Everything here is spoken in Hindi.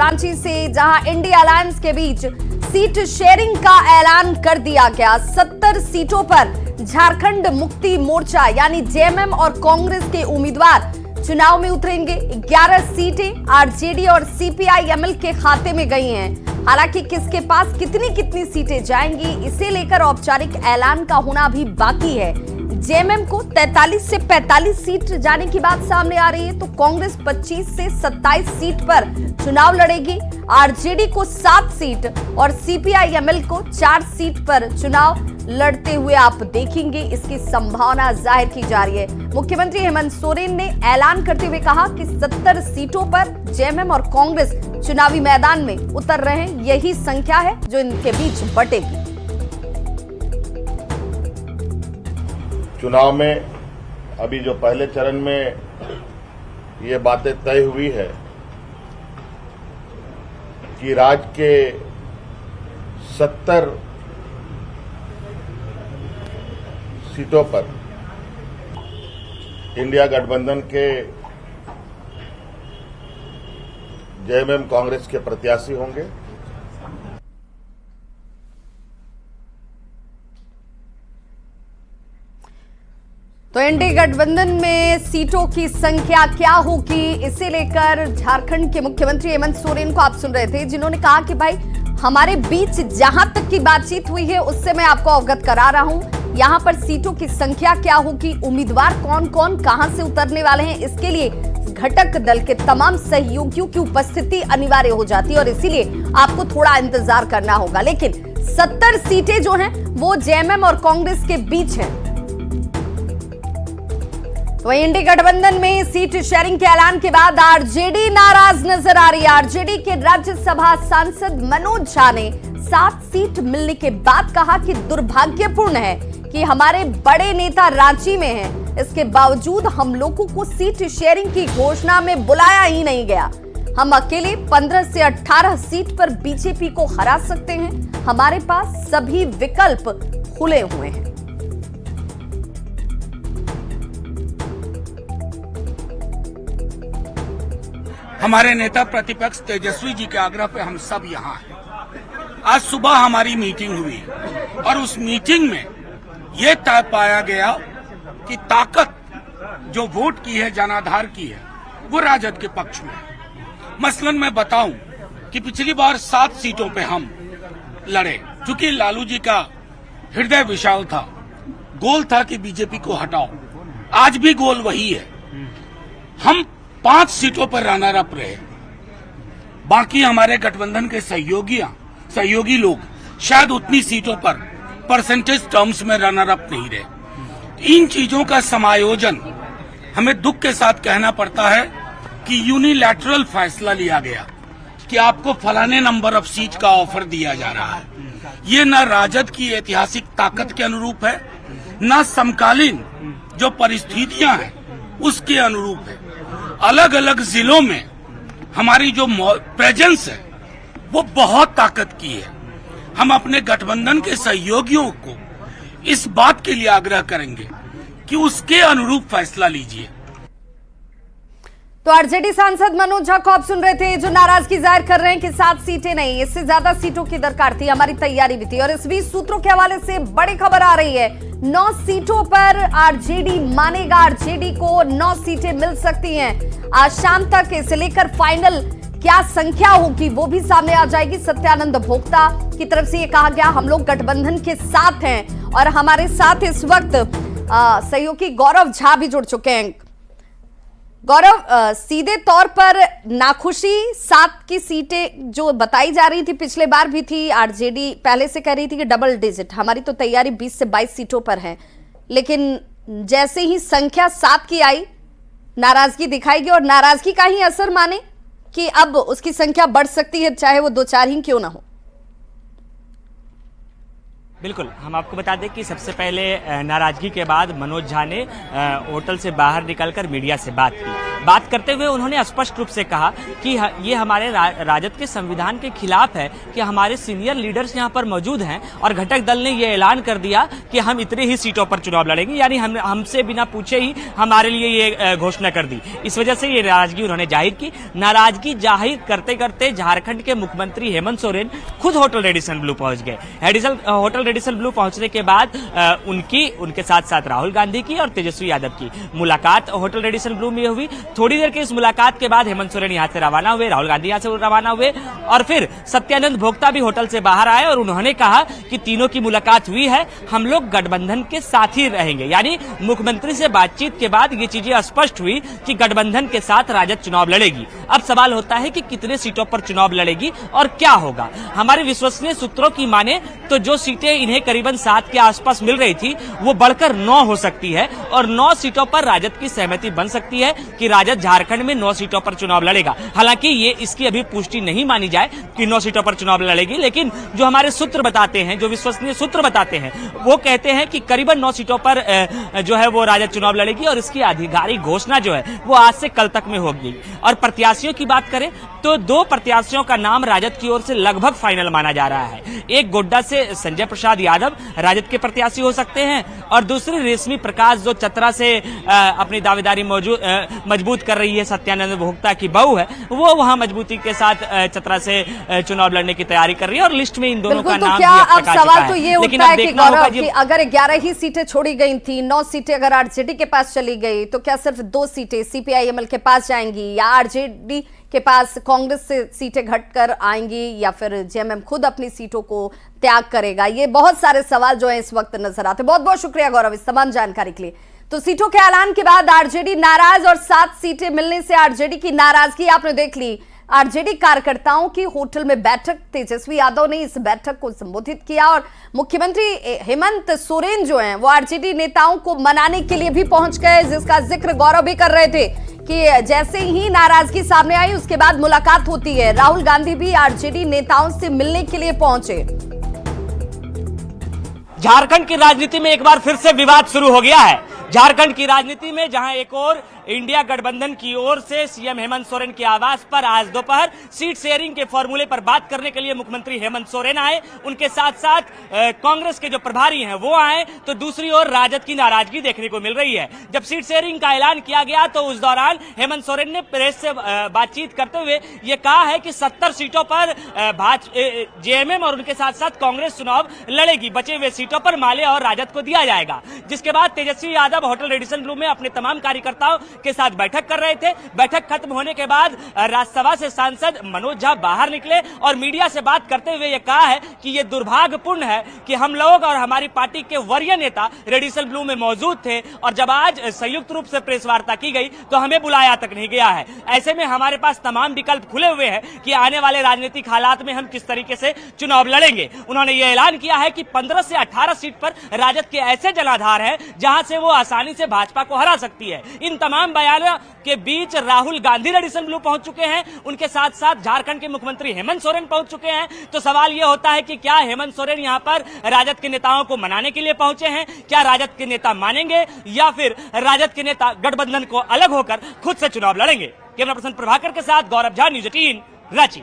रांची से, जहां इंडिया अलायंस के बीच सीट शेयरिंग का ऐलान कर दिया गया। 70 सीटों पर झारखंड मुक्ति मोर्चा यानी जेएमएम और कांग्रेस के उम्मीदवार चुनाव में उतरेंगे। 11 सीटें आरजेडी और सीपीआई-एमएल के खाते में गई हैं। हालांकि किसके पास कितनी सीटें जाएंगी, इसे लेकर औपचारिक ऐलान का होना अभी बाकी है। जेएमएम को 43 से 45 सीट जाने की बात सामने आ रही है, तो कांग्रेस 25 से 27 सीट पर चुनाव लड़ेगी। आरजेडी को 7 सीट और सीपीआई-एमएल को 4 सीट पर चुनाव लड़ते हुए आप देखेंगे। इसकी संभावना जाहिर की जा रही है। मुख्यमंत्री हेमंत सोरेन ने ऐलान करते हुए कहा कि 70 सीटों पर जेएमएम और कांग्रेस चुनावी मैदान में उतर रहे हैं। यही संख्या है जो इनके बीच बटेगी। चुनाव में अभी जो पहले चरण में ये बातें तय हुई है कि राज्य के 70 सीटों पर इंडिया गठबंधन के जेएमएम कांग्रेस के प्रत्याशी होंगे। तो एनडीए गठबंधन में सीटों की संख्या क्या होगी, इसे लेकर झारखंड के मुख्यमंत्री हेमंत सोरेन को आप सुन रहे थे, जिन्होंने कहा कि भाई हमारे बीच जहां तक की बातचीत हुई है उससे मैं आपको अवगत करा रहा हूं। यहां पर सीटों की संख्या क्या होगी, उम्मीदवार कौन कौन कहां से उतरने वाले हैं, इसके लिए घटक दल के तमाम सहयोगियों की उपस्थिति अनिवार्य हो जाती है और इसीलिए आपको थोड़ा इंतजार करना होगा। लेकिन 70 सीटें जो हैं वो जेएमएम और कांग्रेस के बीच हैं। तो इंडी गठबंधन में सीट शेयरिंग के ऐलान के बाद आरजेडी नाराज नजर आ रही है। आरजेडी के राज्यसभा सांसद मनोज झा ने 7 सीट मिलने के बाद कहा कि दुर्भाग्यपूर्ण है कि हमारे बड़े नेता रांची में हैं, इसके बावजूद हम लोगों को सीट शेयरिंग की घोषणा में बुलाया ही नहीं गया। हम अकेले 15 से 18 सीट पर बीजेपी को हरा सकते हैं। हमारे पास सभी विकल्प खुले हुए हैं। हमारे नेता प्रतिपक्ष तेजस्वी जी के आग्रह पे हम सब यहाँ हैं। आज सुबह हमारी मीटिंग हुई और उस मीटिंग में ये तय पाया गया कि ताकत जो वोट की है, जनाधार की है, वो राजद के पक्ष में है। मसलन मैं बताऊं कि पिछली बार 7 सीटों पे हम लड़े, क्योंकि लालू जी का हृदय विशाल था, गोल था कि बीजेपी को हटाओ। आज भी गोल वही है। हम 5 सीटों पर रनर अप रहे। बाकी हमारे गठबंधन के सहयोगी लोग शायद उतनी सीटों पर परसेंटेज टर्म्स में रनर अप नहीं रहे। इन चीजों का समायोजन हमें दुख के साथ कहना पड़ता है कि यूनिलैटरल फैसला लिया गया कि आपको फलाने नंबर ऑफ सीट का ऑफर दिया जा रहा है। ये न राजद की ऐतिहासिक ताकत के अनुरूप है, न समकालीन जो परिस्थितियां हैं उसके अनुरूप है। अलग अलग जिलों में हमारी जो प्रेजेंस है वो बहुत ताकत की है। हम अपने गठबंधन के सहयोगियों को इस बात के लिए आग्रह करेंगे कि उसके अनुरूप फैसला लीजिए। तो आरजेडी सांसद मनोज झा को आप सुन रहे थे, जो नाराजगी जाहिर कर रहे हैं कि 7 सीटें नहीं, इससे ज्यादा सीटों की दरकार थी, हमारी तैयारी भी थी। और इस बीच सूत्रों के हवाले से बड़ी खबर आ रही है, 9 सीटों पर आरजेडी मानेगा, आरजेडी को 9 सीटें मिल सकती हैं। आज शाम तक इसे लेकर फाइनल क्या संख्या होगी वो भी सामने आ जाएगी। सत्यानंद भोक्ता की तरफ से ये कहा गया हम लोग गठबंधन के साथ हैं और हमारे साथ इस वक्त सहयोगी गौरव झा भी जुड़ चुके हैं। गौरव, सीधे तौर पर नाखुशी 7 की सीटें जो बताई जा रही थी, पिछले बार भी थी, आरजेडी पहले से कह रही थी कि डबल डिजिट, हमारी तो तैयारी 20 से 22 सीटों पर है, लेकिन जैसे ही संख्या 7 की आई नाराजगी दिखाएगी और नाराजगी का ही असर माने कि अब उसकी संख्या बढ़ सकती है, चाहे वो 2-4 ही क्यों ना हो। बिल्कुल, हम आपको बता दें कि सबसे पहले नाराजगी के बाद मनोज झा ने होटल से बाहर निकलकर मीडिया से बात की। बात करते हुए उन्होंने स्पष्ट रूप से कहा कि ये हमारे राजद के संविधान के खिलाफ है कि हमारे सीनियर लीडर्स यहाँ पर मौजूद हैं और घटक दल ने ये ऐलान कर दिया कि हम इतने ही सीटों पर चुनाव लड़ेंगे, यानी हमसे बिना पूछे ही हमारे लिए ये घोषणा कर दी। इस वजह से ये नाराजगी उन्होंने जाहिर की। नाराजगी जाहिर करते करते झारखंड के मुख्यमंत्री हेमंत सोरेन खुद होटल रेडिसन ब्लू पहुंच गए। होटल रेडिसन ब्लू पहुंचने के बाद उनके साथ साथ राहुल गांधी की और तेजस्वी यादव की मुलाकात होटल रेडिसन ब्लू में हुई। थोड़ी देर की इस मुलाकात के बाद हेमंत सोरेन यहां से रवाना हुए, राहुल गांधी यहां से रवाना हुए और फिर सत्यानंद भोक्ता भी होटल से बाहर आए और उन्होंने कहा कि तीनों की मुलाकात हुई है, हम लोग गठबंधन के साथ ही रहेंगे। यानी मुख्यमंत्री से बातचीत के बाद ये चीजें स्पष्ट हुई कि गठबंधन के साथ राजद चुनाव लड़ेगी। अब सवाल होता है कि कितने सीटों पर चुनाव लड़ेगी और क्या होगा। हमारे विश्वसनीय सूत्रों की माने तो जो सीटें इन्हें करीबन 7 के आसपास मिल रही थी वो बढ़कर 9 हो सकती है और 9 सीटों पर राजद की सहमति बन सकती है कि राजद झारखंड में 9 सीटों पर चुनाव लड़ेगा। हालांकि ये इसकी अभी पुष्टि नहीं मानी जाए कि 9 सीटों पर चुनाव लड़ेगी, लेकिन जो हमारे सूत्र बताते हैं, जो विश्वसनीय सूत्र बताते हैं, वो कहते हैं कि करीबन 9 सीटों पर जो है वो राजद चुनाव लड़ेगी और इसकी आधिकारिक घोषणा जो है वो आज से कल तक में होगी। और प्रत्याशियों की बात करें तो 2 प्रत्याशियों का नाम राजद की ओर से लगभग फाइनल माना जा रहा है। एक गोड्डा से संजय प्रसाद यादव राजद के प्रत्याशी हो सकते हैं और दूसरी रेशमी प्रकाश जो चतरा से अपनी दावेदारी मजबूत कर रही है, सत्यानंद भोक्ता की बहू है, वो वहां मजबूती के साथ चतरा से चुनाव लड़ने की तैयारी कर रही है और लिस्ट में इन दोनों का नाम भी अब सवाल तो ये उठता है कि गौरव कि अगर 11 ही सीटें छोड़ी गई थी, 9 सीटें अगर आरजेडी के पास चली गई तो क्या सिर्फ 2 सीटें सीपीआईएमएल के पास जाएंगी या आरजेडी के पास कांग्रेस से सीटें घटकर आएंगी या फिर जेएमएम खुद अपनी सीटों को त्याग करेगा? ये बहुत सारे सवाल जो हैं इस वक्त नजर आते हैं। बहुत बहुत शुक्रिया गौरव इस तमाम जानकारी के लिए। तो सीटों के ऐलान के बाद आरजेडी नाराज और 7 सीटें मिलने से आरजेडी की नाराजगी आपने देख ली। आरजेडी कार्यकर्ताओं की होटल में बैठक, तेजस्वी यादव ने इस बैठक को संबोधित किया और मुख्यमंत्री हेमंत सोरेन जो हैं वो आरजेडी नेताओं को मनाने के लिए भी पहुंच गए, जिसका जिक्र गौरव भी कर रहे थे कि जैसे ही नाराजगी सामने आई उसके बाद मुलाकात होती है। राहुल गांधी भी आरजेडी नेताओं से मिलने के लिए पहुंचे। झारखंड की राजनीति में एक बार फिर से विवाद शुरू हो गया है। झारखंड की राजनीति में जहां एक और इंडिया गठबंधन की ओर से सीएम हेमंत सोरेन के आवास पर आज दोपहर सीट शेयरिंग के फॉर्मूले पर बात करने के लिए मुख्यमंत्री हेमंत सोरेन आए, उनके साथ साथ कांग्रेस के जो प्रभारी हैं वो आए, तो दूसरी ओर राजद की नाराजगी देखने को मिल रही है। जब सीट शेयरिंग का ऐलान किया गया तो उस दौरान हेमंत सोरेन ने प्रेस से बातचीत करते हुए ये कहा है कि 70 सीटों पर जेएमएम और उनके साथ साथ कांग्रेस चुनाव लड़ेगी, बचे हुए सीटों पर माले और राजद को दिया जाएगा। जिसके बाद Tejashwi Yadav hotel Radisson Blu में अपने तमाम कार्यकर्ताओं के साथ बैठक कर रहे थे। बैठक खत्म होने के बाद राज्यसभा से सांसद मनोज झा बाहर निकले और मीडिया से बात करते हुए ये कहा है कि ये दुर्भाग्यपूर्ण है कि हम लोग और हमारी पार्टी के वरीय नेता रेडिसन ब्लू में मौजूद थे और जब आज संयुक्त रूप से प्रेस वार्ता की गई तो हमें बुलाया तक नहीं गया है। ऐसे में हमारे पास तमाम विकल्प खुले हुए हैं कि आने वाले राजनीतिक हालात में हम किस तरीके से चुनाव लड़ेंगे। उन्होंने ये ऐलान किया है कि 15 से 18 सीट पर राजद के ऐसे जनाधार हैं जहां से वो आसानी से भाजपा को हरा सकती है। इन तमाम बयानों के बीच राहुल गांधी रेडिसन ब्लू पहुंच चुके हैं, उनके साथ साथ झारखंड के मुख्यमंत्री हेमंत सोरेन पहुंच चुके हैं। तो सवाल यह होता है कि क्या हेमंत सोरेन यहां पर राजद के नेताओं को मनाने के लिए पहुंचे हैं? क्या राजद के नेता मानेंगे या फिर राजद के नेता गठबंधन को अलग होकर खुद से चुनाव लड़ेंगे? कैमरा पर्सन प्रभाकर के साथ गौरव झा, न्यूज़ 18 रांची।